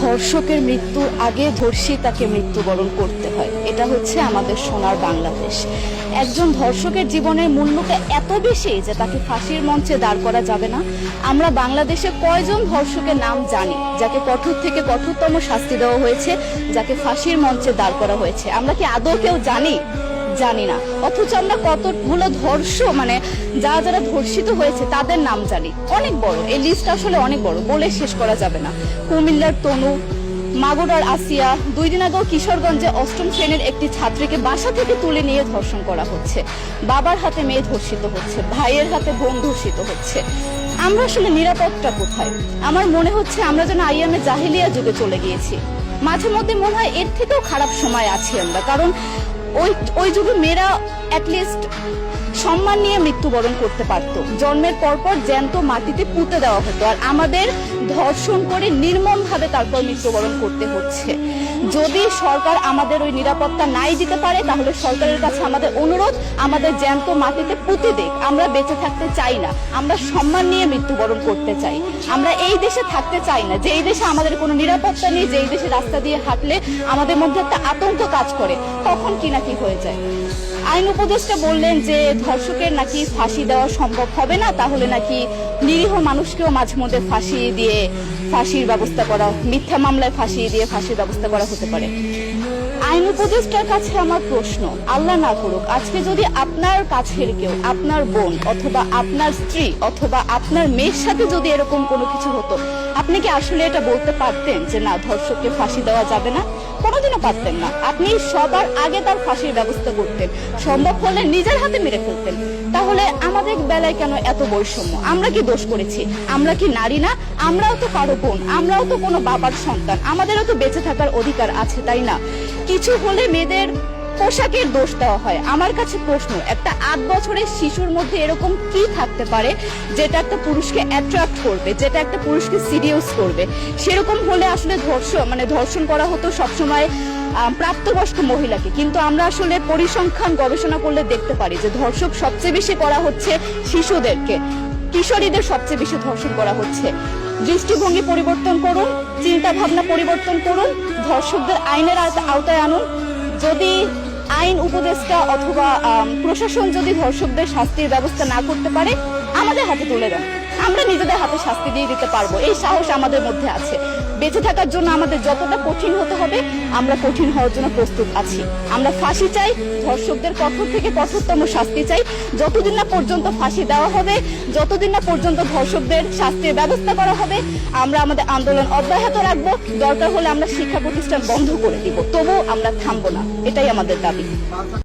ধর্ষকের মৃত্যুর আগে ধর্ষী তাকে মৃত্যুবরণ করতে হয়। এটা হচ্ছে আমাদের সোনার বাংলাদেশ। একজন ধর্ষকের জীবনের মূল্যটা এত বেশি যে তাকে ফাঁসির মঞ্চে দাঁড় করা যাবে না। আমরা বাংলাদেশে কয়জন ধর্ষকের নাম জানি যাকে কঠোর থেকে কঠোরতম শাস্তি দেওয়া হয়েছে, যাকে ফাঁসির মঞ্চে দাঁড় করা হয়েছে? আমরা কি আদৌ কেউ জানি? জানি না। অথচ আমরা কতগুলো যারা ধর্ষিত হয়েছে তাদের নাম জানি। অনেক বড় এই লিস্ট, আসলে অনেক বড়, বলে শেষ করা যাবে না। কুমিল্লার তনু, মাগুরার আসিয়া, 2 দিন আগেও কিশোরগঞ্জে 8ম শ্রেণীর একটি ছাত্রীকে বাসা থেকে তুলে নিয়ে ধর্ষণ করা হচ্ছে। বাবার হাতে মেয়ে ধর্ষিত হচ্ছে, ভাইয়ের হাতে বোন ধর্ষিত হচ্ছে। আমরা আসলে নিরাপদটা কোথায়? আমার মনে হচ্ছে আমরা যেন আইয়ামে জাহিলিয়া যুগে চলে গিয়েছি। মাঝে মধ্যে মনে হয় এর থেকেও খারাপ সময় আছি আমরা, কারণ ওই যুগে মেয়েরা অ্যাটলিস্ট সম্মান নিয়ে মৃত্যুবরণ করতে পারত। জন্মের পরপর জ্যান্ত মাটিতে পুঁতে দেওয়া হতো, আর আমাদের ধর্ষণ করে নির্মমভাবে তারপর মৃত্যুবরণ করতে হচ্ছে। যদি সরকার আমাদের ওই নিরাপত্তা নাই দিতে পারে, তাহলে সরকারের কাছে আমাদের অনুরোধ, আমাদের জ্যান্ত মাটিতে পুঁতে দেখ। আমরা বেঁচে থাকতে চাই না, আমরা সম্মান নিয়ে মৃত্যুবরণ করতে চাই। আমরা এই দেশে থাকতে চাই না যে এই দেশে আমাদের কোনো নিরাপত্তা নেই, যে এই দেশে রাস্তা দিয়ে হাঁটলে আমাদের মধ্যে একটা আতঙ্ক কাজ করে, কখন কি না কি হয়ে যায়। আইন উপদেষ্টা বললেন যে ধর্ষকের নাকি ফাঁসি দেওয়া সম্ভব হবে না, তাহলে নাকি নিরীহ মানুষকেও মাঝে মধ্যে ফাঁসির ব্যবস্থা করা, মিথ্যা মামলায় ফাঁসিয়ে দিয়ে ফাঁসির ব্যবস্থা করা হতে পারে। আইন উপদেষ্টার কাছে আমার প্রশ্ন, আল্লাহ না করুক আজকে যদি আপনার কাছের কেউ, আপনার বোন অথবা আপনার স্ত্রী অথবা আপনার মেয়ের সাথে যদি এরকম কোনো কিছু হতো, আপনি কি আসলে এটা বলতে পারতেন যে না, ধর্ষককে ফাঁসি দেওয়া যাবে না? কোনোদিনও পারতেন না। আপনি সবার আগে তার ফাঁসির ব্যবস্থা করতেন, সম্ভব হলে নিজের হাতে মেরে ফেলতেন। তাহলে আমাদের বেলায় কেন এত বৈষম্য? আমরা কি দোষ করেছি? আমরা কি নারী না? আমরাও তো কারো বোন, আমরাও তো কোনো বাবার সন্তান, আমাদেরও তো বেঁচে থাকার অধিকার আছে, তাই না? কিছু হলে মেয়েদের পোশাকের দোষ দেওয়া হয়। আমার কাছে প্রশ্ন, একটা 8 বছরের শিশুর মধ্যে এরকম কি থাকতে পারে যেটা একটা পুরুষকে অ্যাট্রাক্ট করবে, যেটা একটা পুরুষকে সিরিয়াস করবে? সেরকম হলে আসলে ধর্ষণ করা হতো সবসময় প্রাপ্তবয়স্ক মহিলাকে। কিন্তু আমরা আসলে পরিসংখ্যান গবেষণা করলে দেখতে পারি যে ধর্ষক সবচেয়ে বেশি করা হচ্ছে শিশুদেরকে, কিশোরীদের সবচেয়ে বেশি ধর্ষণ করা হচ্ছে। দৃষ্টিভঙ্গি পরিবর্তন করুন, চিন্তা ভাবনা পরিবর্তন করুন, ধর্ষকদের আইনের আওতায় আনুন। যদি আইন উপদেষ্টা অথবা প্রশাসন যদি ধর্ষকদের শাস্তির ব্যবস্থা না করতে পারে, আমাদের হাতে তুলে দেন, আমরা নিজেদের হাতে শাস্তি দিয়ে দিতে পারবো। এই সাহস আমাদের মধ্যে আছে। বেঁচে থাকার জন্য আমাদের যতটা কঠিন হতে হবে, আমরা কঠিন হওয়ার জন্য প্রস্তুত আছি। আমরা ফাঁসি চাই, ধর্ষকদের কঠোর থেকে কঠোরতম শাস্তি চাই। যতদিন না পর্যন্ত ফাঁসি দেওয়া হবে, যতদিন না পর্যন্ত ধর্ষকদের শাস্তির ব্যবস্থা করা হবে, আমরা আমাদের আন্দোলন অব্যাহত রাখবো। দরকার হলে আমরা শিক্ষা প্রতিষ্ঠান বন্ধ করে দিব, তবুও আমরা থামবো না। এটাই আমাদের দাবি।